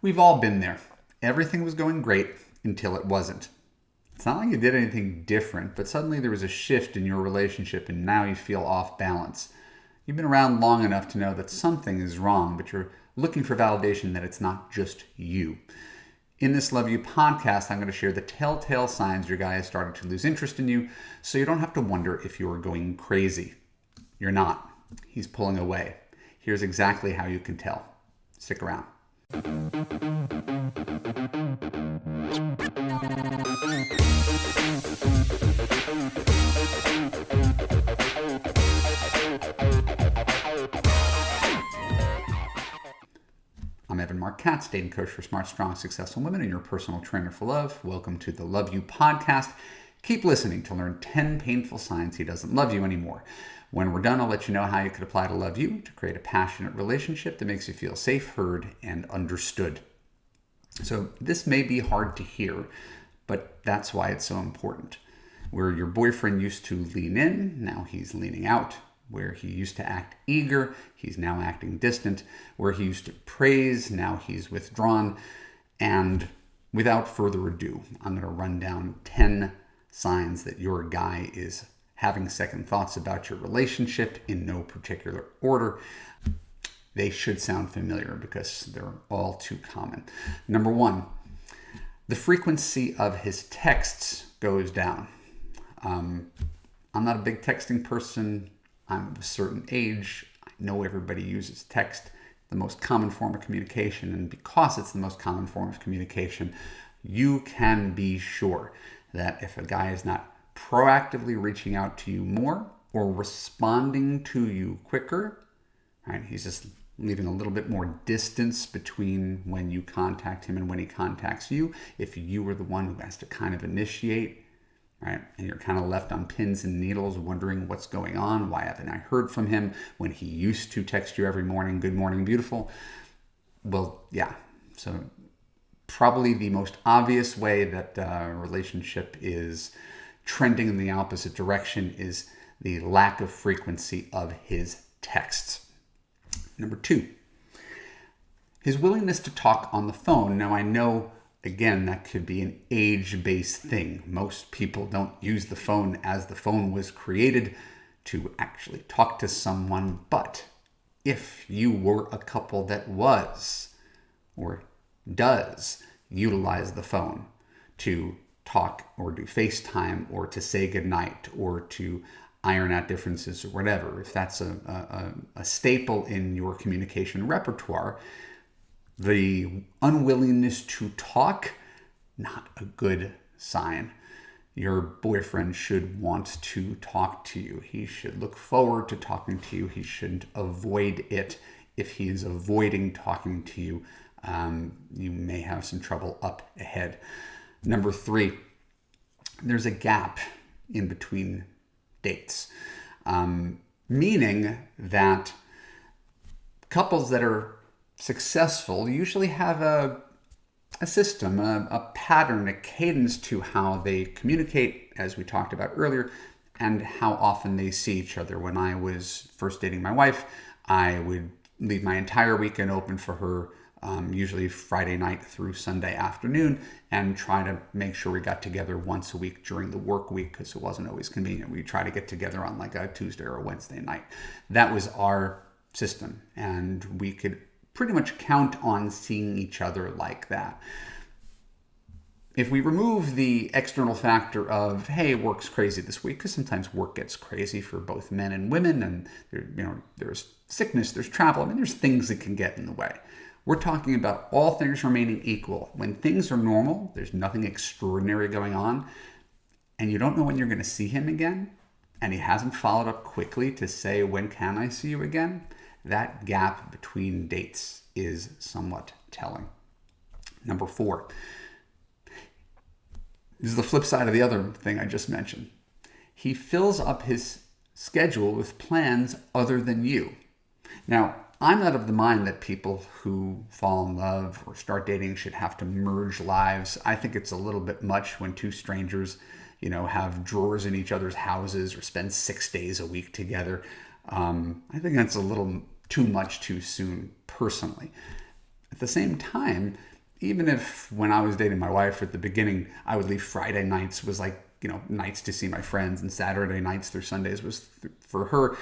We've all been there. Everything was going great until it wasn't. It's not like you did anything different, but suddenly there was a shift in your relationship and now you feel off balance. You've been around long enough to know that something is wrong, but you're looking for validation that it's not just you. In this Love You podcast, I'm going to share the telltale signs your guy has started to lose interest in you, so you don't have to wonder if you're going crazy. You're not. He's pulling away. Here's exactly how you can tell. Stick around. I'm Evan Mark Katz, dating coach for smart, strong, successful women and your personal trainer for love. Welcome to the Love You podcast. Keep listening to learn 10 painful signs he doesn't love you anymore. When we're done, I'll let you know how you could apply to love you to create a passionate relationship that makes you feel safe, heard, and understood. So this may be hard to hear, but that's why it's so important. Where your boyfriend used to lean in, now he's leaning out. Where he used to act eager, he's now acting distant. Where he used to praise, now he's withdrawn. And without further ado, I'm going to run down 10 signs that your guy is having second thoughts about your relationship in no particular order. They should sound familiar because they're all too common. Number one, the frequency of his texts goes down. I'm not a big texting person. I'm of a certain age. I know everybody uses text, the most common form of communication. And because it's the most common form of communication, you can be sure that if a guy is not proactively reaching out to you more or responding to you quicker, right? He's just leaving a little bit more distance between when you contact him and when he contacts you. If you were the one who has to kind of initiate, right? And you're kind of left on pins and needles wondering what's going on. Why haven't I heard from him when he used to text you every morning, good morning, beautiful? Well, yeah. So probably the most obvious way that a relationship is trending in the opposite direction is the lack of frequency of his texts. Number two, his willingness to talk on the phone. Now I know, again, that could be an age-based thing. Most people don't use the phone as the phone was created to actually talk to someone. But if you were a couple that was or does utilize the phone to talk or do FaceTime or to say goodnight or to iron out differences or whatever, if that's a staple in your communication repertoire, the unwillingness to talk, not a good sign. Your boyfriend should want to talk to you. He should look forward to talking to you. He shouldn't avoid it. If he is avoiding talking to you, you may have some trouble up ahead. Number three, there's a gap in between dates, meaning that couples that are successful usually have a system, a pattern, a cadence to how they communicate, as we talked about earlier, and how often they see each other. When I was first dating my wife, I would leave my entire weekend open for her, usually Friday night through Sunday afternoon, and try to make sure we got together once a week during the work week because it wasn't always convenient. We try to get together on like a Tuesday or a Wednesday night. That was our system, and we could pretty much count on seeing each other like that. If we remove the external factor of, hey, work's crazy this week, because sometimes work gets crazy for both men and women, and there's sickness, there's travel, there's things that can get in the way. We're talking about all things remaining equal. When things are normal, there's nothing extraordinary going on, and you don't know when you're going to see him again, and he hasn't followed up quickly to say, when can I see you again? That gap between dates is somewhat telling. Number four, this is the flip side of the other thing I just mentioned. He fills up his schedule with plans other than you. Now, I'm not of the mind that people who fall in love or start dating should have to merge lives. I think it's a little bit much when two strangers, have drawers in each other's houses or spend 6 days a week together. I think that's a little too much too soon, personally. At the same time, even if when I was dating my wife at the beginning, I would leave Friday nights was like, nights to see my friends, and Saturday nights through Sundays was for her.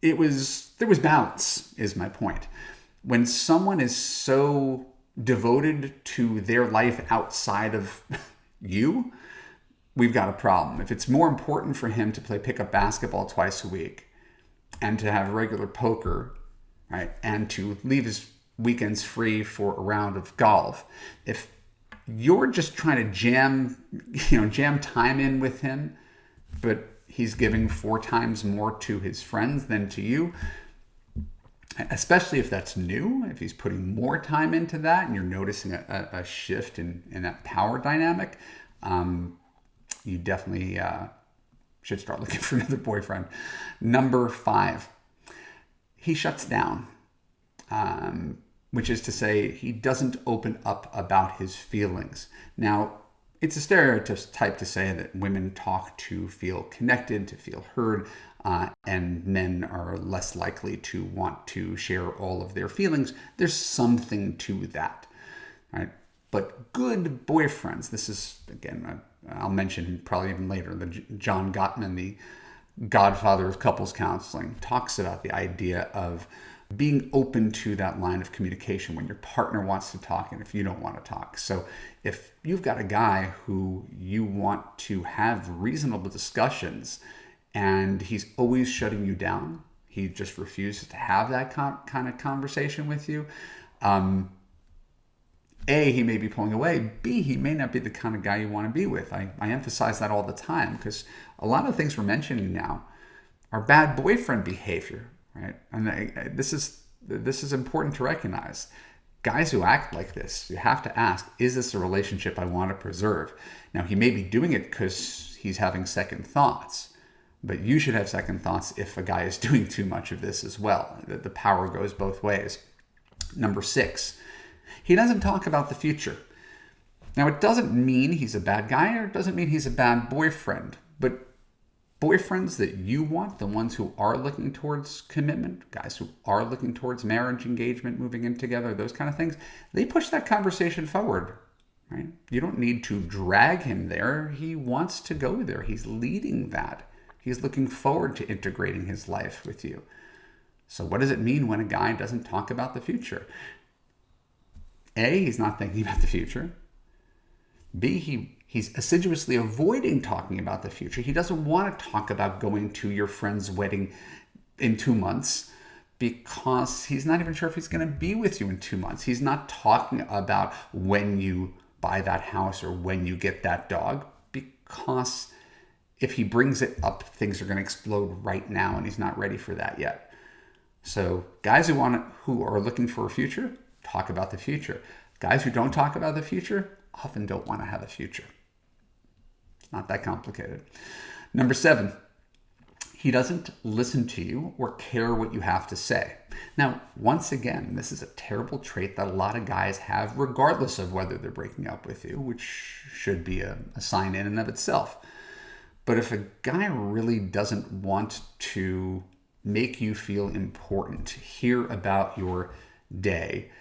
There was balance, is my point. When someone is so devoted to their life outside of you, we've got a problem. If it's more important for him to play pickup basketball twice a week and to have regular poker, right, and to leave his weekends free for a round of golf, if you're just trying to jam time in with him, but he's giving 4 times more to his friends than to you, especially if that's new, if he's putting more time into that and you're noticing a shift in that power dynamic, you definitely should start looking for another boyfriend. Number 5, he shuts down, which is to say he doesn't open up about his feelings. Now, it's a stereotype to say that women talk to feel connected, to feel heard, and men are less likely to want to share all of their feelings. There's something to that, right? But good boyfriends, this is, again, I'll mention probably even later, John Gottman, the godfather of couples counseling, talks about the idea of being open to that line of communication when your partner wants to talk and if you don't want to talk. So if you've got a guy who you want to have reasonable discussions and he's always shutting you down, he just refuses to have that kind of conversation with you, A, he may be pulling away. B, he may not be the kind of guy you want to be with. I emphasize that all the time because a lot of things we're mentioning now are bad boyfriend behavior, right? And this is important to recognize. Guys who act like this, you have to ask, is this a relationship I want to preserve? Now, he may be doing it because he's having second thoughts, but you should have second thoughts if a guy is doing too much of this as well. The power goes both ways. Number 6, he doesn't talk about the future. Now, it doesn't mean he's a bad guy or it doesn't mean he's a bad boyfriend, but boyfriends that you want, the ones who are looking towards commitment, guys who are looking towards marriage, engagement, moving in together, those kind of things, they push that conversation forward, right? You don't need to drag him there. He wants to go there. He's leading that. He's looking forward to integrating his life with you. So what does it mean when a guy doesn't talk about the future? A, he's not thinking about the future. B, he's assiduously avoiding talking about the future. He doesn't want to talk about going to your friend's wedding in 2 months because he's not even sure if he's going to be with you in 2 months. He's not talking about when you buy that house or when you get that dog because if he brings it up, things are going to explode right now and he's not ready for that yet. So guys who are looking for a future, talk about the future. Guys who don't talk about the future often don't want to have a future. It's not that complicated. Number 7, he doesn't listen to you or care what you have to say. Now, once again, this is a terrible trait that a lot of guys have regardless of whether they're breaking up with you, which should be a sign in and of itself. But if a guy really doesn't want to make you feel important, hear about your day,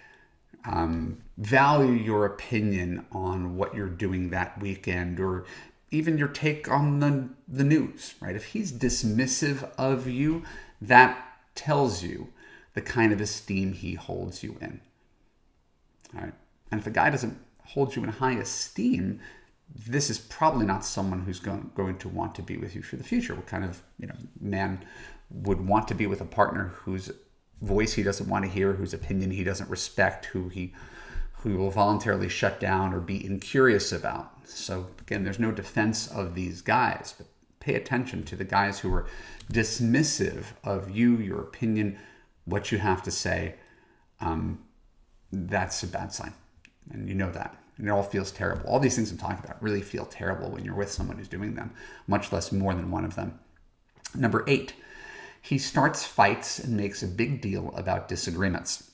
value your opinion on what you're doing that weekend, or even your take on the news, right? If he's dismissive of you, that tells you the kind of esteem he holds you in, all right? And if a guy doesn't hold you in high esteem, this is probably not someone who's going to want to be with you for the future. What kind of man would want to be with a partner whose voice he doesn't want to hear, whose opinion he doesn't respect, who will voluntarily shut down or be incurious about? So again, there's no defense of these guys, but pay attention to the guys who are dismissive of you, your opinion, what you have to say. That's a bad sign, and you know that. And it all feels terrible. All these things I'm talking about really feel terrible when you're with someone who's doing them, much less more than one of them. Number 8, he starts fights and makes a big deal about disagreements.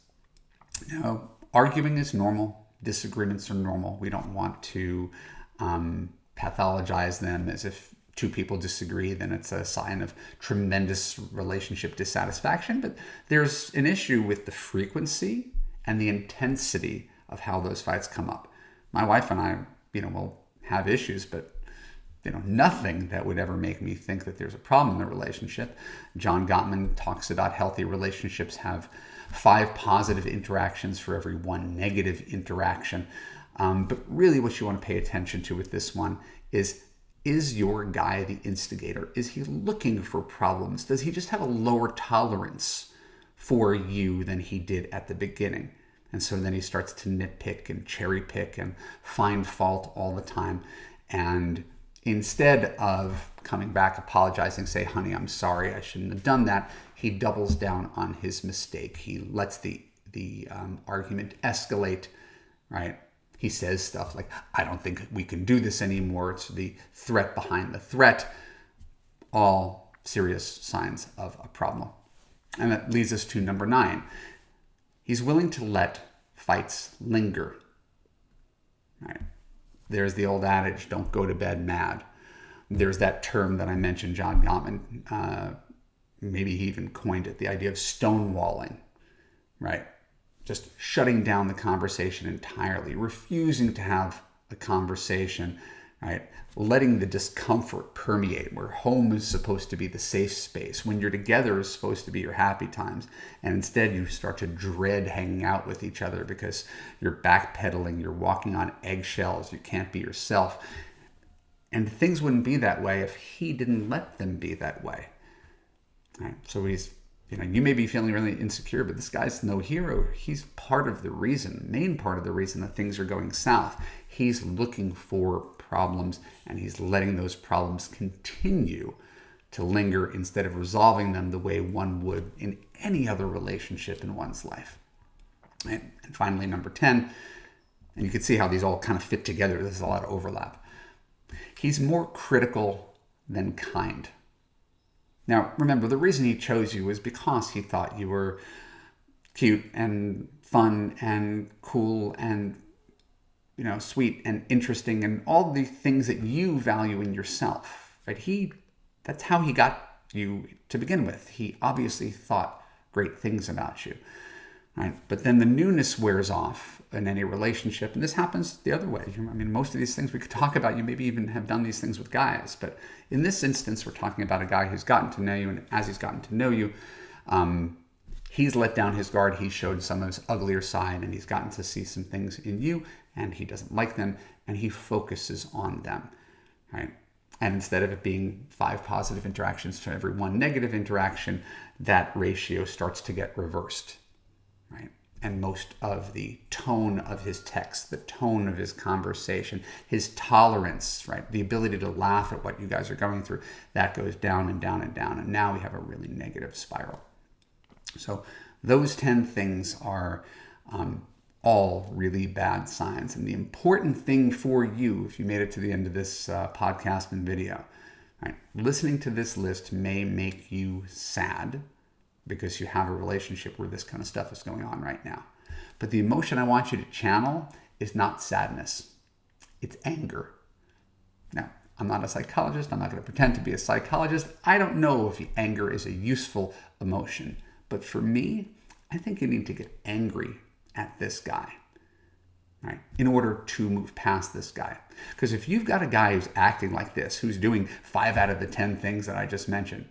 Now, arguing is normal. Disagreements are normal. We don't want to pathologize them as if 2 people disagree, then it's a sign of tremendous relationship dissatisfaction. But there's an issue with the frequency and the intensity of how those fights come up. My wife and I, will have issues, but nothing that would ever make me think that there's a problem in the relationship. John Gottman talks about healthy relationships have 5 positive interactions for every 1 negative interaction. But really what you want to pay attention to with this one is your guy the instigator? Is he looking for problems? Does he just have a lower tolerance for you than he did at the beginning? And so then he starts to nitpick and cherry pick and find fault all the time. And instead of coming back, apologizing, say, honey, I'm sorry, I shouldn't have done that, he doubles down on his mistake. He lets the argument escalate, right? He says stuff like, I don't think we can do this anymore. It's the threat behind the threat. All serious signs of a problem. And that leads us to number 9. He's willing to let fights linger. Right? There's the old adage, don't go to bed mad. There's that term that I mentioned, John Gottman, maybe he even coined it, the idea of stonewalling, right? Just shutting down the conversation entirely, refusing to have a conversation, right? Letting the discomfort permeate, where home is supposed to be the safe space. When you're together is supposed to be your happy times. And instead you start to dread hanging out with each other because you're backpedaling, you're walking on eggshells, you can't be yourself. And things wouldn't be that way if he didn't let them be that way. Right? So he's, you may be feeling really insecure, but this guy's no hero. He's part of the reason, main part of the reason that things are going south. He's looking for problems, and he's letting those problems continue to linger instead of resolving them the way one would in any other relationship in one's life. And finally, number 10, and you can see how these all kind of fit together. There's a lot of overlap. He's more critical than kind. Now, remember, the reason he chose you is because he thought you were cute and fun and cool and, sweet and interesting and all the things that you value in yourself, right? That's how he got you to begin with. He obviously thought great things about you, right? But then the newness wears off in any relationship, and this happens the other way. Most of these things we could talk about, you maybe even have done these things with guys, but in this instance, we're talking about a guy who's gotten to know you, and as he's gotten to know you, he's let down his guard. He showed some of his uglier side, and he's gotten to see some things in you, and he doesn't like them, and he focuses on them, right? And instead of it being 5 positive interactions to every 1 negative interaction, that ratio starts to get reversed, right? And most of the tone of his text, the tone of his conversation, his tolerance, right? The ability to laugh at what you guys are going through, that goes down and down and down. And now we have a really negative spiral. So those 10 things are all really bad signs. And the important thing for you, if you made it to the end of this podcast and video, right? Listening to this list may make you sad, because you have a relationship where this kind of stuff is going on right now. But the emotion I want you to channel is not sadness. It's anger. Now, I'm not a psychologist. I'm not going to pretend to be a psychologist. I don't know if anger is a useful emotion. But for me, I think you need to get angry at this guy, right, in order to move past this guy. Because if you've got a guy who's acting like this, who's doing 5 out of the 10 things that I just mentioned,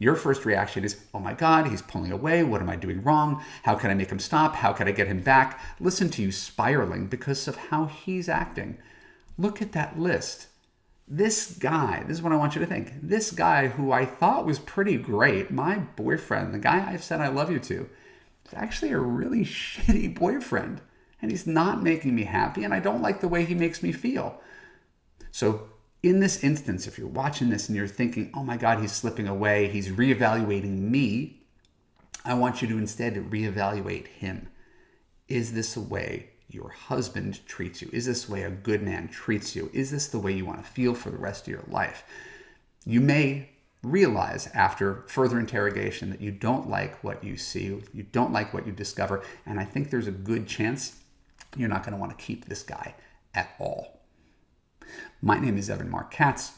your first reaction is, oh my God, he's pulling away. What am I doing wrong? How can I make him stop? How can I get him back? Listen to you spiraling because of how he's acting. Look at that list. This guy, this is what I want you to think. This guy who I thought was pretty great, my boyfriend, the guy I've said I love you to, is actually a really shitty boyfriend. And he's not making me happy, and I don't like the way he makes me feel. So in this instance, if you're watching this and you're thinking, oh my God, he's slipping away, he's reevaluating me, I want you to instead reevaluate him. Is this the way your husband treats you? Is this the way a good man treats you? Is this the way you want to feel for the rest of your life? You may realize after further interrogation that you don't like what you see, you don't like what you discover, and I think there's a good chance you're not going to want to keep this guy at all. My name is Evan Mark Katz.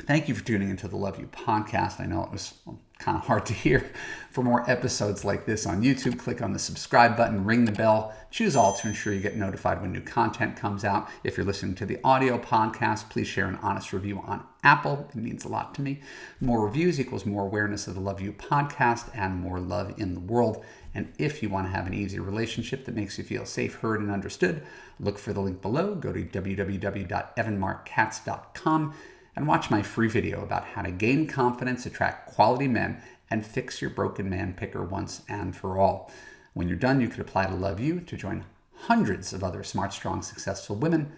Thank you for tuning into the Love You podcast. I know it was kind of hard to hear. For more episodes like this on YouTube, click on the subscribe button, ring the bell, choose all to ensure you get notified when new content comes out. If you're listening to the audio podcast, please share an honest review on Apple. It means a lot to me. More reviews equals more awareness of the Love You podcast and more love in the world. And if you want to have an easy relationship that makes you feel safe, heard, and understood, look for the link below. Go to www.evanmarkkatz.com and watch my free video about how to gain confidence, attract quality men, and fix your broken man picker once and for all. When you're done, you can apply to Love You to join hundreds of other smart, strong, successful women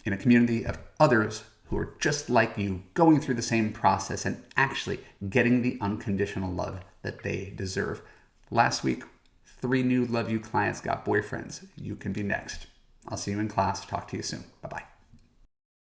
in a community of others who are just like you, going through the same process and actually getting the unconditional love that they deserve. Last week, 3 new Love You clients got boyfriends. You can be next. I'll see you in class. Talk to you soon. Bye-bye.